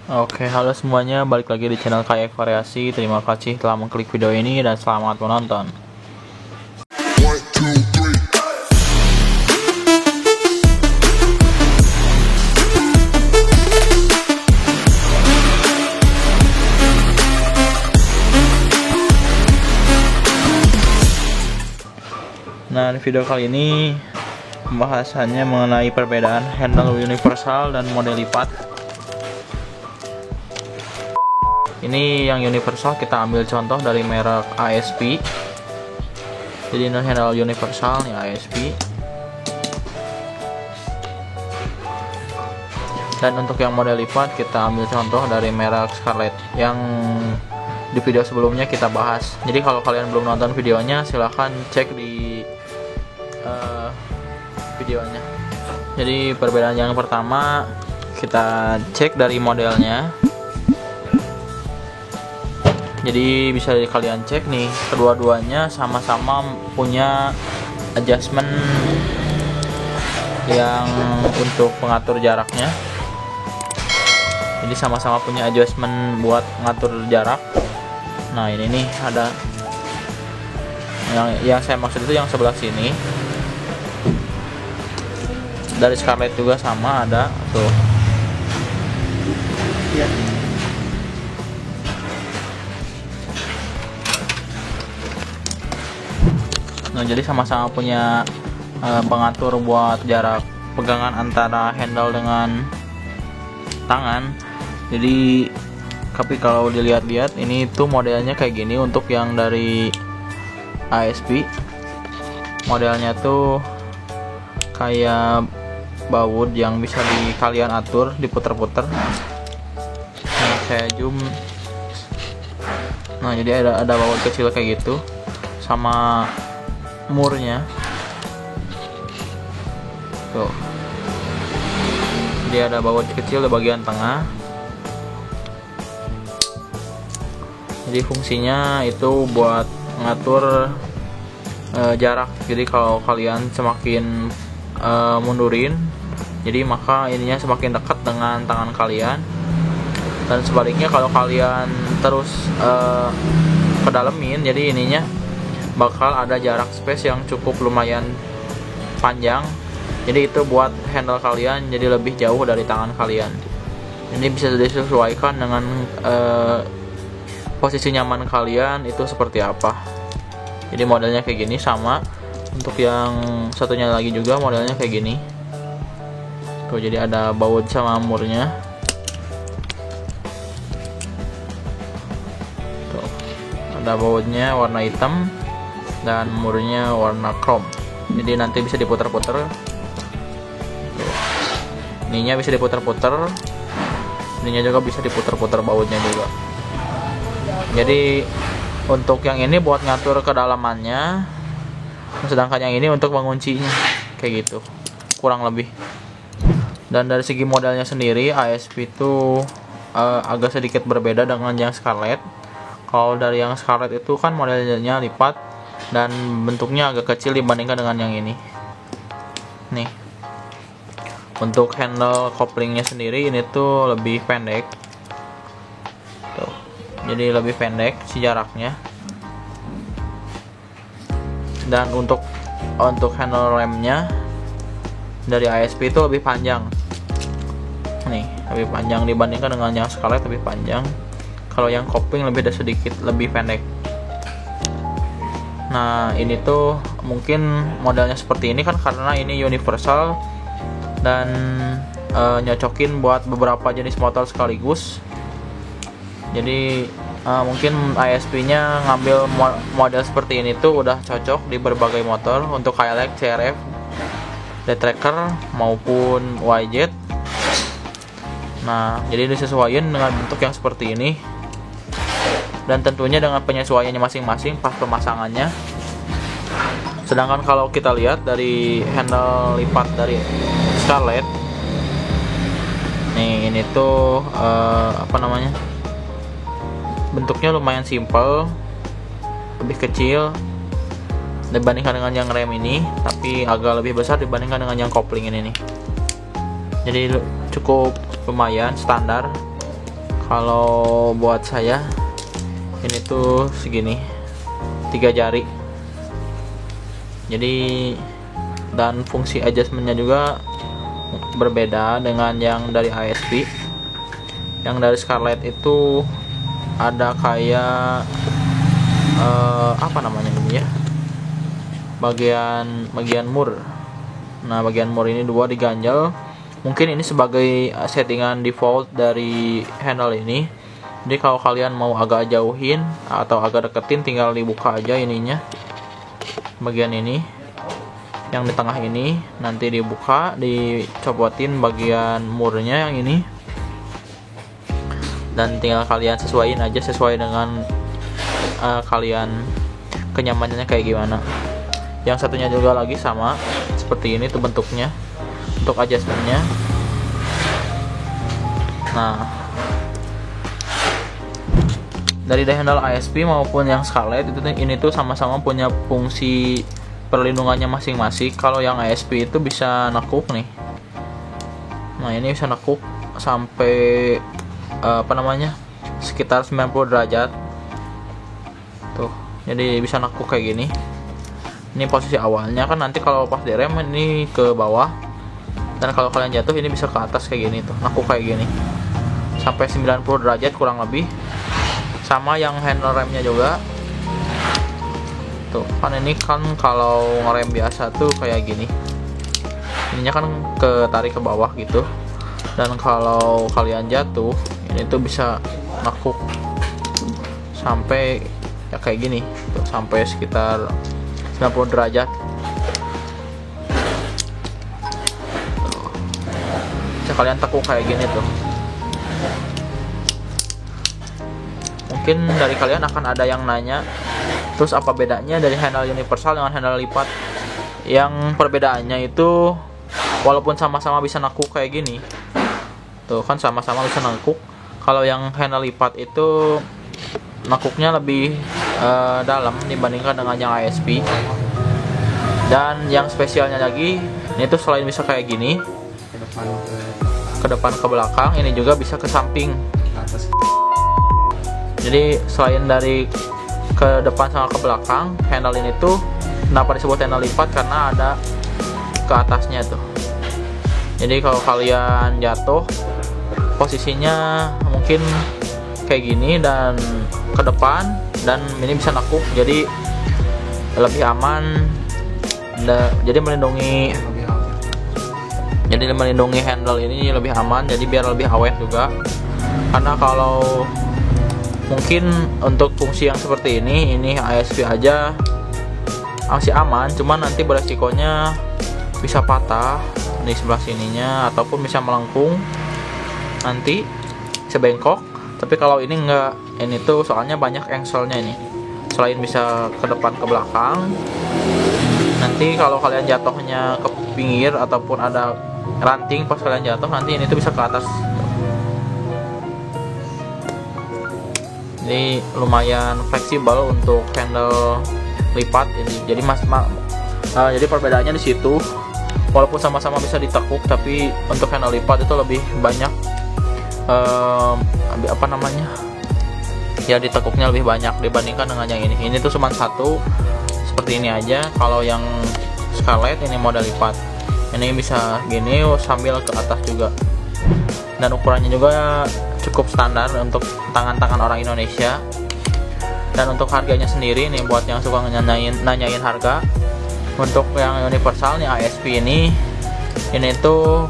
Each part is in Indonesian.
Oke, halo semuanya, balik lagi di channel Kayak Variasi. Terima kasih telah mengklik video ini dan selamat menonton. Nah, di video kali ini pembahasannya mengenai perbedaan handle universal dan model lipat. Ini yang universal kita ambil contoh dari merek ASP. Jadi ini handle universal nih ASP. Dan untuk yang model lipat kita ambil contoh dari merek Scarlett yang di video sebelumnya kita bahas. Jadi kalau kalian belum nonton videonya silahkan cek di videonya. Jadi perbedaan yang pertama kita cek dari modelnya. Jadi bisa kalian cek nih, kedua-duanya sama-sama punya adjustment yang untuk pengatur jaraknya. Jadi sama-sama punya adjustment buat ngatur jarak. Nah ini nih ada yang saya maksud itu yang sebelah sini. Dari Scarlett juga sama ada tuh. Ya. Nah jadi sama-sama punya pengatur buat jarak pegangan antara handle dengan tangan. Jadi tapi kalau dilihat-lihat ini tuh modelnya kayak gini untuk yang dari ASP. Modelnya tuh kayak baut yang bisa kalian atur, diputer-puter. Nah, saya zoom. Nah, jadi ada baut kecil kayak gitu sama murnya. Tuh. Jadi ada baut kecil di bagian tengah. Jadi fungsinya itu buat ngatur jarak. Jadi kalau kalian semakin mundurin, jadi maka ininya semakin dekat dengan tangan kalian, dan sebaliknya kalau kalian terus pedalemin, jadi ininya bakal ada jarak space yang cukup lumayan panjang. Jadi itu buat handle kalian jadi lebih jauh dari tangan kalian. Ini bisa disesuaikan dengan posisi nyaman kalian itu seperti apa. Jadi modelnya kayak gini sama. Untuk yang satunya lagi juga modelnya kayak gini. Tuh jadi ada baut sama murnya. Tuh. Ada bautnya warna hitam dan murnya warna chrome. Jadi nanti bisa diputar-putar. Ininya bisa diputar-putar. Ininya juga bisa diputar-putar bautnya juga. Jadi untuk yang ini buat ngatur kedalamannya, sedangkan yang ini untuk menguncinya, kayak gitu kurang lebih. Dan dari segi modelnya sendiri ASP itu agak sedikit berbeda dengan yang Scarlett. Kalau dari yang Scarlett itu kan modelnya lipat dan bentuknya agak kecil dibandingkan dengan yang ini. Nih untuk handle couplingnya sendiri ini tuh lebih pendek tuh. Jadi lebih pendek si jaraknya. Dan untuk handle remnya dari ASP itu lebih panjang. Nih, lebih panjang dibandingkan dengan yang Scarlett, lebih panjang. Kalau yang kopling lebih ada sedikit lebih pendek. Nah, ini tuh mungkin modelnya seperti ini kan karena ini universal dan nyocokin buat beberapa jenis motor sekaligus. Jadi mungkin ASP-nya ngambil model seperti ini tuh udah cocok di berbagai motor untuk KLX, CRF, D-Tracker maupun YZ. Nah, jadi disesuaikan dengan bentuk yang seperti ini. Dan tentunya dengan penyesuaiannya masing-masing pas pemasangannya. Sedangkan kalau kita lihat dari handle lipat dari Scarlett, nih ini tuh apa namanya? Bentuknya lumayan simple, lebih kecil dibandingkan dengan yang rem ini, tapi agak lebih besar dibandingkan dengan yang kopling ini nih. Jadi cukup lumayan standar Kalau buat saya ini tuh segini, 3 jari. Jadi dan fungsi adjustmentnya juga berbeda dengan yang dari ASP. Yang dari Scarlett itu ada kayak apa namanya ini ya, bagian mur. Nah, bagian mur ini 2 diganjel. Mungkin ini sebagai settingan default dari handle ini. Jadi kalau kalian mau agak jauhin atau agak deketin, tinggal dibuka aja ininya, bagian ini yang di tengah ini, nanti dibuka, dicopotin bagian murnya yang ini, dan tinggal kalian sesuaiin aja sesuai dengan kalian kenyamanannya kayak gimana. Yang satunya juga lagi sama seperti ini tuh bentuknya untuk adjustmentnya. Nah, dari handle ASP maupun yang Scarlett itu ini tuh sama-sama punya fungsi perlindungannya masing-masing. Kalau yang ASP itu bisa nekuk nih. Nah, ini bisa nekuk sampai sekitar 90 derajat. Tuh, jadi bisa nekuk kayak gini. Ini posisi awalnya kan, nanti kalau pas direm ini ke bawah, dan kalau kalian jatuh ini bisa ke atas kayak gini tuh, nekuk kayak gini sampai 90 derajat kurang lebih. Sama yang handle remnya juga tuh kan, ini kan kalau ngerem biasa tuh kayak gini, ininya kan ketarik ke bawah gitu, dan kalau kalian jatuh ini tuh bisa nekuk sampai ya kayak gini tuh, sampai sekitar 90 derajat. Bisa kalian tekuk kayak gini tuh. Mungkin dari kalian akan ada yang nanya, terus apa bedanya dari handle universal dengan handle lipat? Yang perbedaannya itu walaupun sama-sama bisa nekuk kayak gini, tuh kan sama-sama bisa nekuk. Kalau yang handle lipat itu nekuknya lebih dalam dibandingkan dengan yang ASP. Dan yang spesialnya lagi, ini tuh selain bisa kayak gini ke depan ke belakang, ini juga bisa ke samping. Jadi selain dari ke depan sama ke belakang, handle ini tuh kenapa disebut handle lipat, karena ada ke atasnya tuh. Jadi kalau kalian jatuh, posisinya mungkin kayak gini dan ke depan, dan ini bisa nekuk, jadi lebih aman. Jadi melindungi handle ini lebih aman, jadi biar lebih awet juga. Karena kalau mungkin untuk fungsi yang seperti ini ASP aja masih aman, cuman nanti beresikonya bisa patah di sebelah sininya, ataupun bisa melengkung, nanti bisa bengkok. Tapi kalau ini enggak, ini tuh soalnya banyak engselnya ini. Selain bisa ke depan ke belakang, nanti kalau kalian jatuhnya ke pinggir ataupun ada ranting pas kalian jatuh, nanti ini tuh bisa ke atas. Jadi lumayan fleksibel untuk handle lipat ini. Jadi jadi perbedaannya di situ. Walaupun sama-sama bisa ditekuk, tapi untuk handle lipat itu lebih banyak ya ditekuknya lebih banyak dibandingkan dengan yang ini. Ini tuh cuma satu seperti ini aja. Kalau yang Scarlett ini model lipat, ini bisa gini sambil ke atas juga, dan ukurannya juga cukup standar untuk tangan-tangan orang Indonesia. Dan untuk harganya sendiri nih, buat yang suka nanyain harga, untuk yang universal nih ASP ini tuh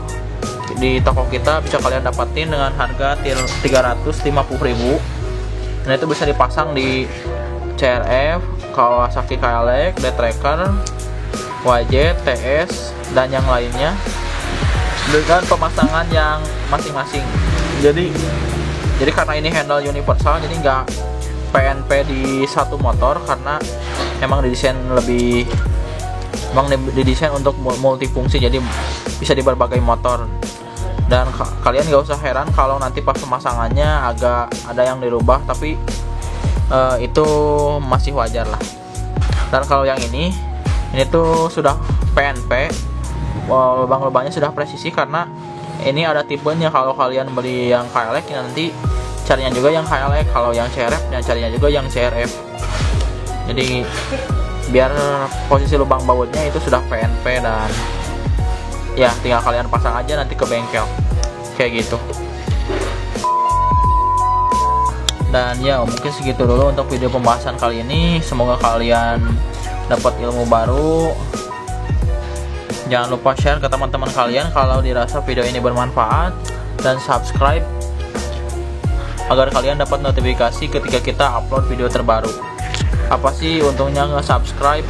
di toko kita bisa kalian dapatin dengan harga 350.000. Dan itu bisa dipasang di CRF, Kawasaki KLX, D-Tracker, YZ, TS, dan yang lainnya dengan pemasangan yang masing-masing. Jadi karena ini handle universal, jadi nggak PNP di satu motor, karena emang didesain untuk multifungsi, jadi bisa di berbagai motor. Dan kalian gak usah heran kalau nanti pas pemasangannya agak ada yang dirubah, tapi itu masih wajar lah. Dan kalau yang ini tuh sudah PNP, lubang-lubangnya sudah presisi, karena ini ada tipenya. Kalau kalian beli yang KLX nanti carinya juga yang HLX, kalau yang CRF dan carinya juga yang CRF. Jadi biar posisi lubang bautnya itu sudah PNP dan ya tinggal kalian pasang aja nanti ke bengkel kayak gitu. Dan ya mungkin segitu dulu untuk video pembahasan kali ini. Semoga kalian dapat ilmu baru. Jangan lupa share ke teman-teman kalian kalau dirasa video ini bermanfaat, dan subscribe agar kalian dapat notifikasi ketika kita upload video terbaru. Apa sih untungnya nge-subscribe?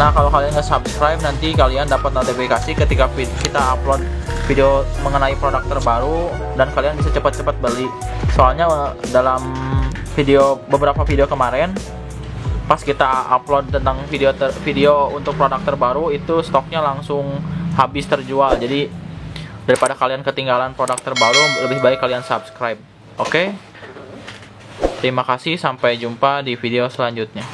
Nah, kalau kalian nge-subscribe nanti kalian dapat notifikasi ketika kita upload video mengenai produk terbaru dan kalian bisa cepat-cepat beli. Soalnya dalam beberapa video kemarin pas kita upload tentang video untuk produk terbaru itu stoknya langsung habis terjual. Jadi daripada kalian ketinggalan produk terbaru, lebih baik kalian subscribe. Oke? Terima kasih, sampai jumpa di video selanjutnya.